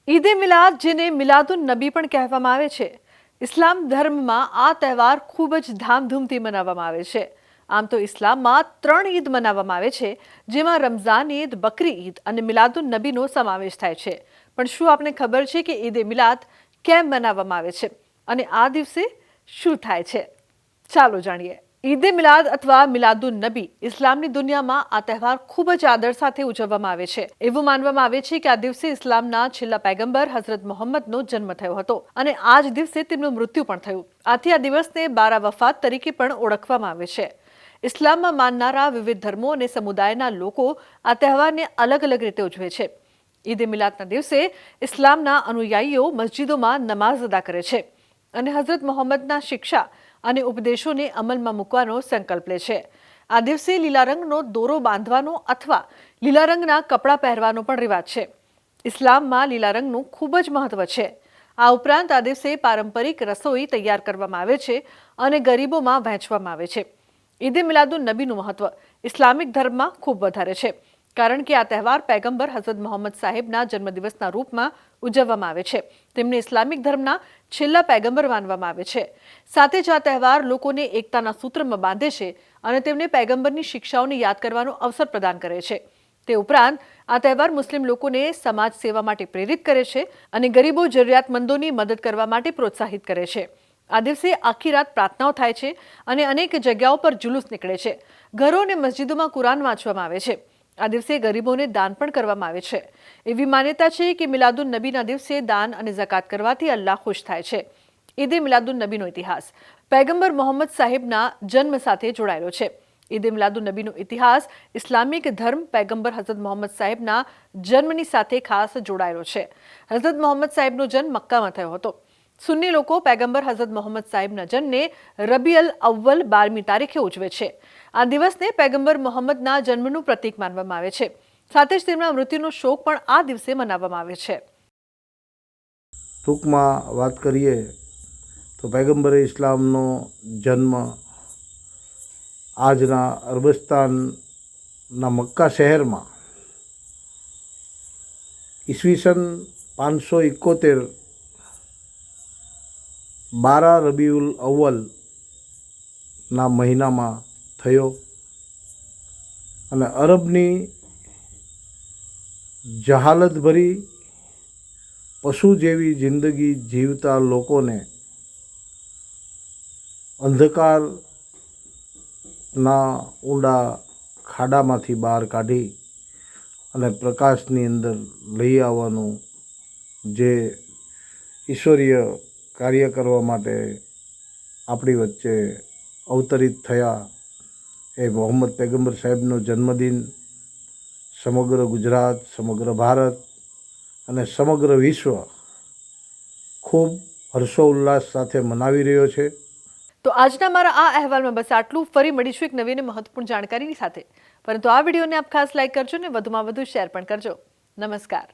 ઈદે મિલાદ, જેને મિલાદુન નબી પણ કહેવામાં આવે છે, ઇસ્લામ ધર્મમાં આ તહેવાર ખૂબ જ ધામધૂમથી મનાવવામાં આવે છે. આમ તો ઇસ્લામમાં 3 ઈદ મનાવવામાં આવે છે, જેમાં રમઝાન ઈદ, બકરી ઈદ અને મિલાદુન નબીનો સમાવેશ થાય છે. પણ શું આપને ખબર છે કે ઈદે મિલાદ કેમ મનાવવામાં આવે છે અને આ દિવસે શું થાય છે? ચાલો જાણીએ. ઈદે મિલાદ અથવા મિલાદુન નબી ઇસ્લામની દુનિયામાં આ તહેવાર ખૂબ જ આદર સાથે ઉજવવામાં આવે છે. એવું માનવામાં આવે છે કે આ દિવસે ઇસ્લામના છેલ્લા પૈગંબર હઝરત મોહમ્મદનો જન્મ થયો હતો અને આ જ દિવસે તેમનું મૃત્યુ પણ થયું. આથી આ દિવસને બારા વફાત તરીકે પણ ઓળખવામાં આવે છે. ઇસ્લામમાં માનનારા વિવિધ ધર્મો અને સમુદાયના લોકો આ તહેવારને અલગ અલગ રીતે ઉજવે છે. ઈદે મિલાદના દિવસે ઇસ્લામના અનુયાયીઓ મસ્જિદોમાં નમાઝ અદા કરે છે અને હઝરત મોહમ્મદના શિક્ષા અને ઉપદેશોને અમલમાં મૂકવાનો સંકલ્પ લે છે. આ દિવસે લીલા રંગનો દોરો બાંધવાનો અથવા લીલા રંગના કપડાં પહેરવાનો પણ રિવાજ છે. ઇસ્લામમાં લીલા રંગનું ખૂબ જ મહત્વ છે. આ ઉપરાંત આ દિવસે પારંપરિક રસોઈ તૈયાર કરવામાં આવે છે અને ગરીબોમાં વહેંચવામાં આવે છે. ઈદે મિલાદુન નબીનું મહત્વ ઇસ્લામિક ધર્મમાં ખૂબ વધારે છે, કારણ કે આ તહેવાર પૈગંબર હઝરત મોહમ્મદ સાહેબના જન્મદિવસના રૂપમાં ઉજવવામાં આવે છે. તેમને ઇસ્લામિક ધર્મના છેલ્લા પૈગંબર માનવામાં આવે છે. સાથે જ આ તહેવાર લોકોને એકતાના સૂત્રમાં બાંધે છે અને તેમને પૈગંબરની શિક્ષાઓને યાદ કરવાનો અવસર પ્રદાન કરે છે. તે ઉપરાંત આ તહેવાર મુસ્લિમ લોકોને સમાજ સેવા માટે પ્રેરિત કરે છે અને ગરીબો, જરૂરિયાતમંદોની મદદ કરવા માટે પ્રોત્સાહિત કરે છે. આ દિવસે આખી રાત પ્રાર્થનાઓ થાય છે અને અનેક જગ્યાઓ પર જુલુસ નીકળે છે. ઘરો અને મસ્જિદોમાં કુરાન વાંચવામાં આવે છે. આ દિવસે ગરીબોને દાન પણ કરવામાં આવે છે. એવી માન્યતા છે કે મિલાદુન નબીના દિવસે દાન અને ઝકાત કરવાથી અલ્લાહ ખુશ થાય છે. ઈદે મિલાદુન નબીનો ઇતિહાસ પૈગંબર મોહમ્મદ સાહેબના જન્મ સાથે જોડાયેલો છે. ઈદે મિલાદુન નબીનો ઇતિહાસ ઇસ્લામિક ધર્મ પૈગંબર હઝરત મોહમ્મદ સાહેબના જન્મની સાથે ખાસ જોડાયેલો છે. હઝરત મોહમ્મદ સાહેબનો જન્મ મક્કામાં થયો હતો. સુન્ની લોકો પૈગંબર હઝરત મોહમ્મદ સાહેબના જન્મને રબીઅલ અવ્વલ 12મી તારીખે ઉજવે છે. આ દિવસને પૈગંબર મોહમ્મદના જન્મનું પ્રતીક માનવામાં આવે છે. સાથે જ તેમના મૃત્યુનો શોક પણ આ દિવસે મનાવવામાં આવે છે. ટૂંકમાં વાત કરીએ તો પૈગંબરે ઇસ્લામનો જન્મ આજના અરબસ્તાનના મક્કા શહેરમાં ઈસવીસન 571 12 રબીઉલ અવ્વલના મહિનામાં થયો અને અરબની જહાલતભરી પશુ જેવી જિંદગી જીવતા લોકોને અંધકારના ઊંડા ખાડામાંથી બહાર કાઢી અને પ્રકાશની અંદર લઈ આવવાનું જે ઈશ્વરીય કાર્ય કરવા માટે આપણી વચ્ચે અવતરિત થયા એ મોહમ્મદ પૈગંબર સાહેબનો જન્મદિન સમગ્ર ગુજરાત, સમગ્ર ભારત અને સમગ્ર વિશ્વ ખૂબ હર્ષોલ્લાસ સાથે મનાવી રહ્યો છે. તો આજના મારા આ અહેવાલમાં બસ આટલું. ફરી મળીશું એક નવી અને મહત્વપૂર્ણ જાણકારીની સાથે. પરંતુ આ વિડીયોને આપ ખાસ લાઈક કરજો અને વધુમાં વધુ શેર પણ કરજો. નમસ્કાર.